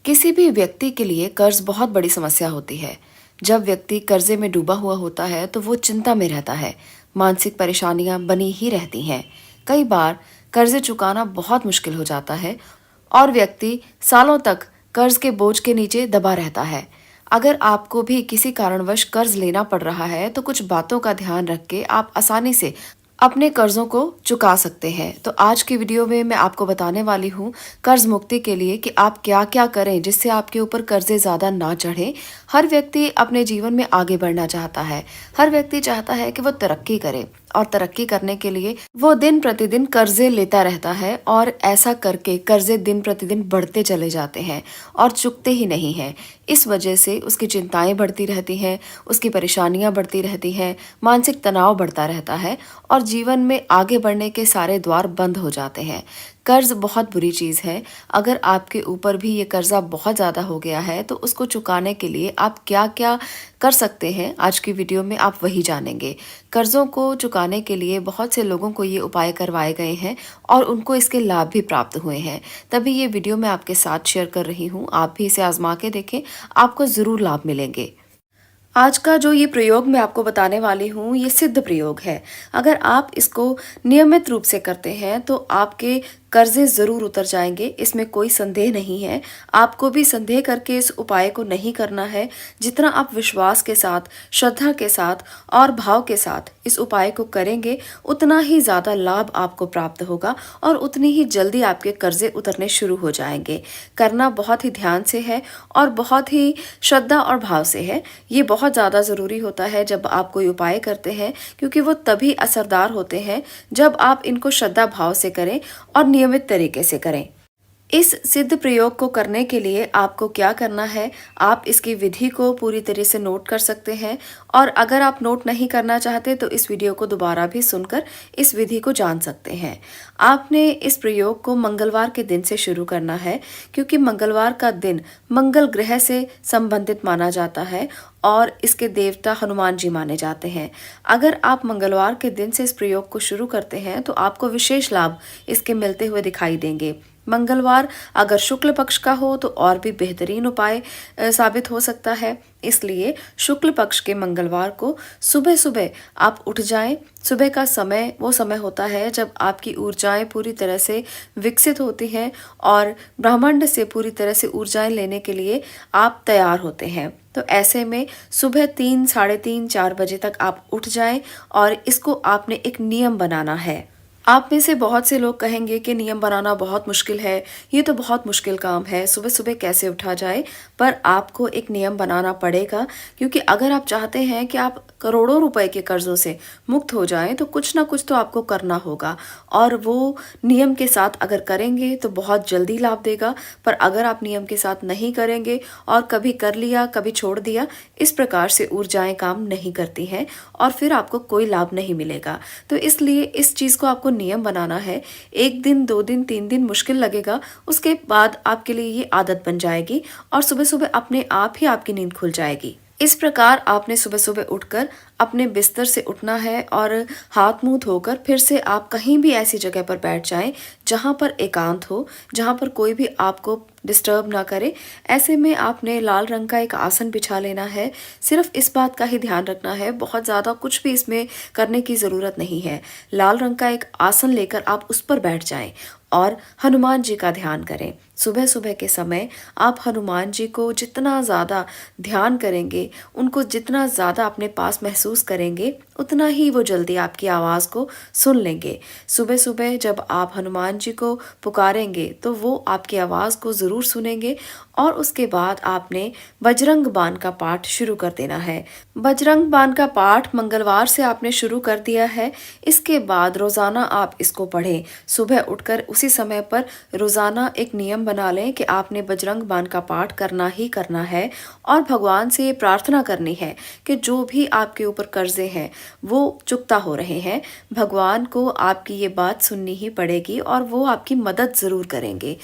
किसी भी व्यक्ति के लिए कर्ज बहुत बड़ी समस्या होती है। जब व्यक्ति कर्जे में डूबा हुआ होता है तो वो चिंता में रहता है। मानसिक परेशानियां बनी ही रहती हैं। कई बार कर्जे चुकाना बहुत मुश्किल हो जाता है और व्यक्ति सालों तक कर्ज के बोझ के नीचे दबा रहता है। अगर आपको भी किसी कारणवश कर्ज लेना पड़ रहा है तो कुछ बातों का ध्यान रख के आप आसानी से अपने कर्जों को चुका सकते हैं। तो आज की वीडियो में मैं आपको बताने वाली हूँ कर्ज मुक्ति के लिए कि आप क्या क्या करें जिससे आपके ऊपर कर्जे ज्यादा ना चढ़े। हर व्यक्ति अपने जीवन में आगे बढ़ना चाहता है। हर व्यक्ति चाहता है कि वो तरक्की करे और तरक्की करने के लिए वो दिन प्रतिदिन कर्जे लेता रहता है और ऐसा करके कर्जे दिन प्रतिदिन बढ़ते चले जाते हैं और चुकते ही नहीं हैं। इस वजह से उसकी चिंताएं बढ़ती रहती हैं, उसकी परेशानियां बढ़ती रहती हैं, मानसिक तनाव बढ़ता रहता है और जीवन में आगे बढ़ने के सारे द्वार बंद हो जाते हैं। कर्ज बहुत बुरी चीज है। अगर आपके ऊपर भी ये कर्जा बहुत ज्यादा हो गया है तो उसको चुकाने के लिए आप क्या क्या कर सकते हैं, आज की वीडियो में आप वही जानेंगे। कर्जों को चुकाने के लिए बहुत से लोगों को ये उपाय करवाए गए हैं और उनको इसके लाभ भी प्राप्त हुए हैं। तभी ये वीडियो मैं आपके साथ शेयर कर रही हूँ। आप भी इसे आजमा के देखें, आपको जरूर लाभ मिलेंगे। आज का जो ये प्रयोग मैं आपको बताने वाली हूँ ये सिद्ध प्रयोग है। अगर आप इसको नियमित रूप से करते हैं तो आपके कर्जे जरूर उतर जाएंगे, इसमें कोई संदेह नहीं है। आपको भी संदेह करके इस उपाय को नहीं करना है। जितना आप विश्वास के साथ, श्रद्धा के साथ और भाव के साथ इस उपाय को करेंगे उतना ही ज्यादा लाभ आपको प्राप्त होगा और उतनी ही जल्दी आपके कर्जे उतरने शुरू हो जाएंगे। करना बहुत ही ध्यान से है और बहुत ही श्रद्धा और भाव से है। ये बहुत ज्यादा जरूरी होता है जब आप कोई उपाय करते हैं, क्योंकि वो तभी असरदार होते हैं जब आप इनको श्रद्धा भाव से करें और नियमित तरीके से करें। इस सिद्ध प्रयोग को करने के लिए आपको क्या करना है, आप इसकी विधि को पूरी तरह से नोट कर सकते हैं और अगर आप नोट नहीं करना चाहते तो इस वीडियो को दोबारा भी सुनकर इस विधि को जान सकते हैं। आपने इस प्रयोग को मंगलवार के दिन से शुरू करना है, क्योंकि मंगलवार का दिन मंगल ग्रह से संबंधित माना जाता है और इसके देवता हनुमान जी माने जाते हैं। अगर आप मंगलवार के दिन से इस प्रयोग को शुरू करते हैं तो आपको विशेष लाभ इसके मिलते हुए दिखाई देंगे। मंगलवार अगर शुक्ल पक्ष का हो तो और भी बेहतरीन उपाय साबित हो सकता है। इसलिए शुक्ल पक्ष के मंगलवार को सुबह सुबह आप उठ जाएं। सुबह का समय वो समय होता है जब आपकी ऊर्जाएं पूरी तरह से विकसित होती हैं और ब्रह्मांड से पूरी तरह से ऊर्जाएं लेने के लिए आप तैयार होते हैं। तो ऐसे में सुबह 3, साढ़े 3, 4 बजे तक आप उठ जाएं और इसको आपने एक नियम बनाना है। आप में से बहुत से लोग कहेंगे कि नियम बनाना बहुत मुश्किल है, ये तो बहुत मुश्किल काम है, सुबह सुबह कैसे उठा जाए। पर आपको एक नियम बनाना पड़ेगा, क्योंकि अगर आप चाहते हैं कि आप करोड़ों रुपए के कर्जों से मुक्त हो जाएं तो कुछ ना कुछ तो आपको करना होगा और वो नियम के साथ अगर करेंगे तो बहुत जल्दी लाभ देगा। पर अगर आप नियम के साथ नहीं करेंगे और कभी कर लिया कभी छोड़ दिया, इस प्रकार से ऊर्जाएं काम नहीं करती हैं और फिर आपको कोई लाभ नहीं मिलेगा। तो इसलिए इस चीज को आपको नियम बनाना है। 1 दिन, 2 दिन, 3 दिन मुश्किल लगेगा, उसके बाद आपके लिए ये आदत बन जाएगी और सुबह सुबह अपने आप ही आपकी नींद खुल जाएगी। इस प्रकार आपने सुबह सुबह उठकर अपने बिस्तर से उठना है और हाथ मुंह धोकर फिर से आप कहीं भी ऐसी जगह पर बैठ जाएं जहां पर एकांत हो, जहां पर कोई भी आपको डिस्टर्ब ना करे। ऐसे में आपने लाल रंग का एक आसन बिछा लेना है। सिर्फ इस बात का ही ध्यान रखना है, बहुत ज़्यादा कुछ भी इसमें करने की ज़रूरत नहीं है। लाल रंग का एक आसन लेकर आप उस पर बैठ जाएं और हनुमान जी का ध्यान करें। सुबह सुबह के समय आप हनुमान जी को जितना ज़्यादा ध्यान करेंगे, उनको जितना ज़्यादा अपने पास महसूस करेंगे, उतना ही वो जल्दी आपकी आवाज़ को सुन लेंगे। सुबह सुबह जब आप हनुमान जी को पुकारेंगे तो वो आपकी आवाज़ को ज़रूर सुनेंगे और उसके बाद आपने बजरंग बाण का पाठ शुरू कर देना है। बजरंग बाण का पाठ मंगलवार से आपने शुरू कर दिया है। इसके बाद रोज़ाना आप इसको पढ़ें। सुबह उठकर उसी समय पर रोज़ाना एक नियम बना लें कि आपने बजरंग बाण का पाठ करना ही करना है और भगवान से ये प्रार्थना करनी है कि जो भी आपके ऊपर कर्जे हैं वो चुकता हो रहे हैं, भगवान को आपकी ये बात सुननी ही पड़ेगी और वो आपकी मदद ज़रूर करेंगे।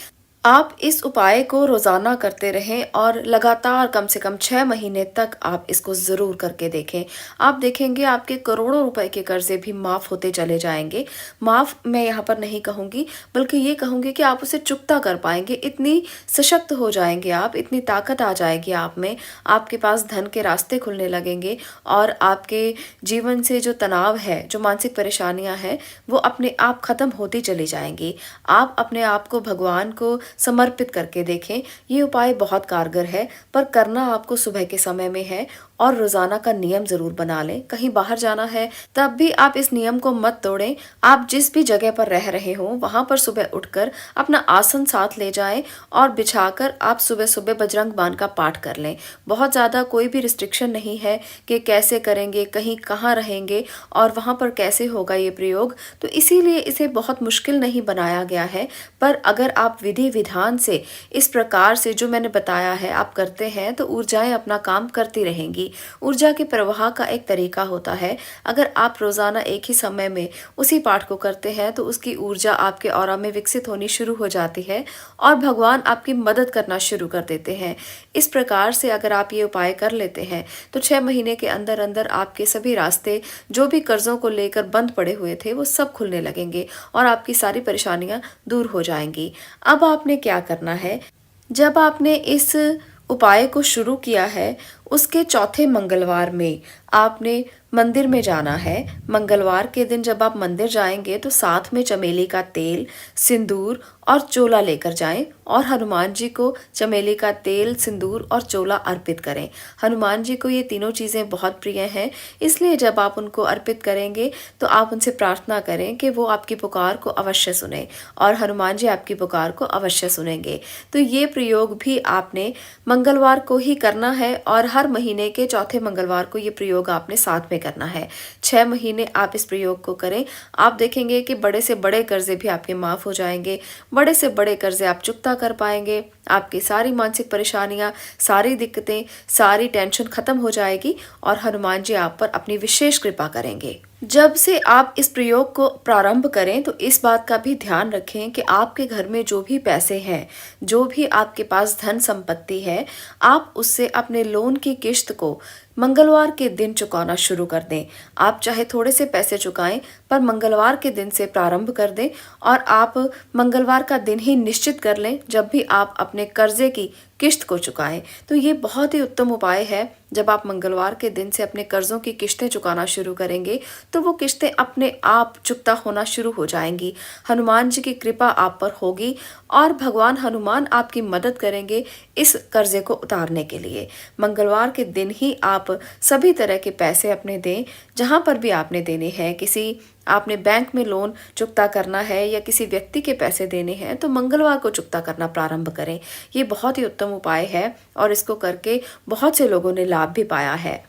आप इस उपाय को रोज़ाना करते रहें और लगातार कम से कम 6 महीने तक आप इसको ज़रूर करके देखें। आप देखेंगे आपके करोड़ों रुपए के कर्ज़े भी माफ़ होते चले जाएँगे। माफ़ मैं यहाँ पर नहीं कहूँगी, बल्कि ये कहूँगी कि आप उसे चुकता कर पाएँगे। इतनी सशक्त हो जाएँगे आप, इतनी ताकत आ जाएगी आप में, आपके पास धन के रास्ते खुलने लगेंगे और आपके जीवन से जो तनाव है, जो मानसिक परेशानियाँ हैं, वो अपने आप ख़त्म होती चली जाएँगी। आप अपने आप को भगवान को समर्पित करके देखें। ये उपाय बहुत कारगर है, पर करना आपको सुबह के समय में है और रोज़ाना का नियम ज़रूर बना लें। कहीं बाहर जाना है, तब भी आप इस नियम को मत तोड़ें। आप जिस भी जगह पर रह रहे हों, वहाँ पर सुबह उठकर अपना आसन साथ ले जाएँ और बिछाकर आप सुबह-सुबह बजरंग बाण का पाठ कर लें। बहुत ज़्यादा कोई भी रिस्ट्रिक्शन नहीं है कि कैसे करेंगे, कहीं कहाँ रहेंगे और वहाँ पर कैसे होगा ये प्रयोग। तो इसीलिए इसे बहुत मुश्किल नहीं बनाया गया है, पर अगर आप विधि-विधान से इस प्रकार से जो मैंने बताया है आप करते हैं, तो ऊर्जाएँ अपना काम करती रहेंगी। ऊर्जा के प्रवाह का एक तरीका होता है। अगर आप रोज़ाना एक ही समय में उसी पाठ को करते हैं, तो उसकी ऊर्जा आपके ऑरा में विकसित होनी शुरू हो जाती है और भगवान आपकी मदद करना शुरू कर देते हैं। इस प्रकार से अगर आप ये उपाय कर लेते हैं, तो 6 महीने के अंदर-अंदर आपके सभी रास्ते जो भी कर्ज़ों को लेकर बंद पड़े हुए थे, वो सब खुलने लगेंगे और आपकी सारी परेशानियाँ दूर हो जाएँगी। अब आपने क्या करना है, जब आपने इस उपाय को शुरू किया है, उसके चौथे मंगलवार में आपने मंदिर में जाना है। मंगलवार के दिन जब आप मंदिर जाएंगे, तो साथ में चमेली का तेल, सिंदूर और चोला लेकर जाएं और हनुमान जी को चमेली का तेल, सिंदूर और चोला अर्पित करें। हनुमान जी को ये तीनों चीज़ें बहुत प्रिय हैं, इसलिए जब आप उनको अर्पित करेंगे, तो आप उनसे प्रार्थना करें कि वो आपकी पुकार को अवश्य सुने और हनुमान जी आपकी पुकार को अवश्य सुनेंगे। तो ये प्रयोग भी आपने मंगलवार को ही करना है और हर महीने के चौथे मंगलवार को ये प्रयोग आपने साथ में करना है। 6 महीने आप इस प्रयोग को करें। आप देखेंगे कि बड़े से बड़े कर्जे भी आपके माफ़ हो जाएंगे, बड़े से बड़े कर्जे आप चुकता कर पाएंगे। आपकी सारी मानसिक परेशानियां, सारी दिक्कतें, सारी टेंशन खत्म हो जाएगी और हनुमान जी आप पर अपनी विशेष कृपा करेंगे। जब से आप इस प्रयोग को प्रारंभ करें, तो इस बात का भी ध्यान रखें कि आपके घर में जो भी पैसे हैं, जो भी आपके पास धन संपत्ति है, आप उससे अपने लोन की किश्त को मंगलवार के दिन चुकाना शुरू कर दें। आप चाहे थोड़े से पैसे चुकाएं, पर मंगलवार के दिन से प्रारंभ कर दें और आप मंगलवार का दिन ही निश्चित कर लें जब भी आप अपने कर्जे की किश्त को चुकाएं। तो ये बहुत ही उत्तम उपाय है। जब आप मंगलवार के दिन से अपने कर्जों की किश्तें चुकाना शुरू करेंगे, तो वो किश्तें अपने आप चुकता होना शुरू हो जाएंगी। हनुमान जी की कृपा आप पर होगी और भगवान हनुमान आपकी मदद करेंगे इस कर्जे को उतारने के लिए। मंगलवार के दिन ही आप सभी तरह के पैसे अपने दें, जहां पर भी आपने देने हैं। किसी आपने बैंक में लोन चुकता करना है या किसी व्यक्ति के पैसे देने हैं, तो मंगलवार को चुकता करना प्रारंभ करें। ये बहुत ही उत्तम उपाय है और इसको करके बहुत से लोगों ने लाभ भी पाया है।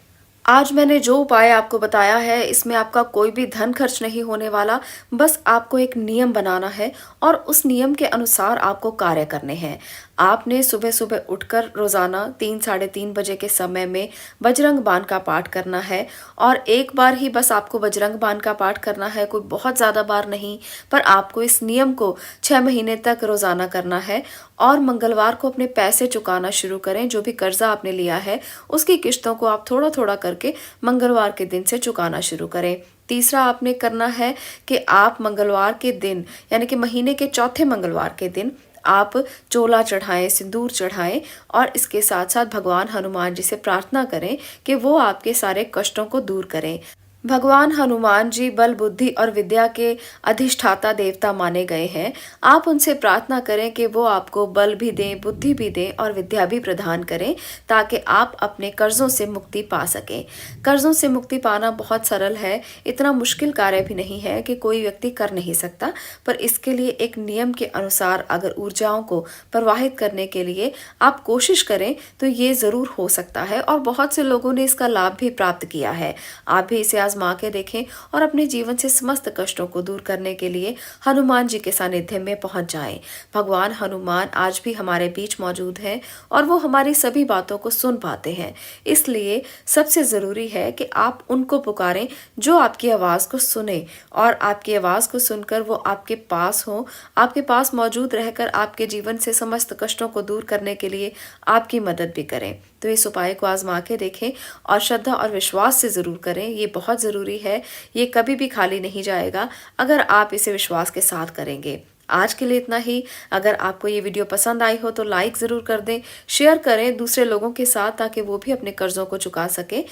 आज मैंने जो उपाय आपको बताया है, इसमें आपका कोई भी धन खर्च नहीं होने वाला। बस आपको एक नियम बनाना है और उस नियम के अनुसार आपको कार्य करने हैं। आपने सुबह सुबह उठकर रोज़ाना 3 साढ़े 3 बजे के समय में बजरंग बाण का पाठ करना है और एक बार ही बस आपको बजरंग बाण का पाठ करना है, कोई बहुत ज़्यादा बार नहीं। पर आपको इस नियम को 6 महीने तक रोज़ाना करना है और मंगलवार को अपने पैसे चुकाना शुरू करें। जो भी कर्जा आपने लिया है, उसकी किश्तों को आप थोड़ा थोड़ा करके मंगलवार के दिन से चुकाना शुरू करें। तीसरा आपने करना है कि आप मंगलवार के दिन, यानी कि महीने के चौथे मंगलवार के दिन, आप चोला चढ़ाएं, सिंदूर चढ़ाएं और इसके साथ साथ भगवान हनुमान जी से प्रार्थना करें कि वो आपके सारे कष्टों को दूर करें। भगवान हनुमान जी बल, बुद्धि और विद्या के अधिष्ठाता देवता माने गए हैं। आप उनसे प्रार्थना करें कि वो आपको बल भी दें, बुद्धि भी दें और विद्या भी प्रदान करें, ताकि आप अपने कर्जों से मुक्ति पा सकें। कर्जों से मुक्ति पाना बहुत सरल है, इतना मुश्किल कार्य भी नहीं है कि कोई व्यक्ति कर नहीं सकता। पर इसके लिए एक नियम के अनुसार अगर ऊर्जाओं को प्रवाहित करने के लिए आप कोशिश करें, तो ये ज़रूर हो सकता है और बहुत से लोगों ने इसका लाभ भी प्राप्त किया है। आप भी इसे आजमा के देखें और अपने जीवन से समस्त कष्टों को दूर करने के लिए हनुमान जी के सानिध्य में पहुंच जाएं। भगवान हनुमान आज भी हमारे बीच मौजूद हैं और वो हमारी सभी बातों को सुन पाते हैं। इसलिए सबसे जरूरी है कि आप उनको पुकारें जो आपकी आवाज को सुने और आपकी आवाज को सुनकर वो आपके पास हो, आपके पास मौजूद रहकर आपके जीवन से समस्त कष्टों को दूर करने के लिए आपकी मदद भी करें। तो इस उपाय को आजमा के देखें और श्रद्धा और विश्वास से जरूर करें। ये बहुत जरूरी है, ये कभी भी खाली नहीं जाएगा अगर आप इसे विश्वास के साथ करेंगे। आज के लिए इतना ही। अगर आपको ये वीडियो पसंद आई हो तो लाइक जरूर कर दें, शेयर करें दूसरे लोगों के साथ ताकि वो भी अपने कर्जों को चुका सके।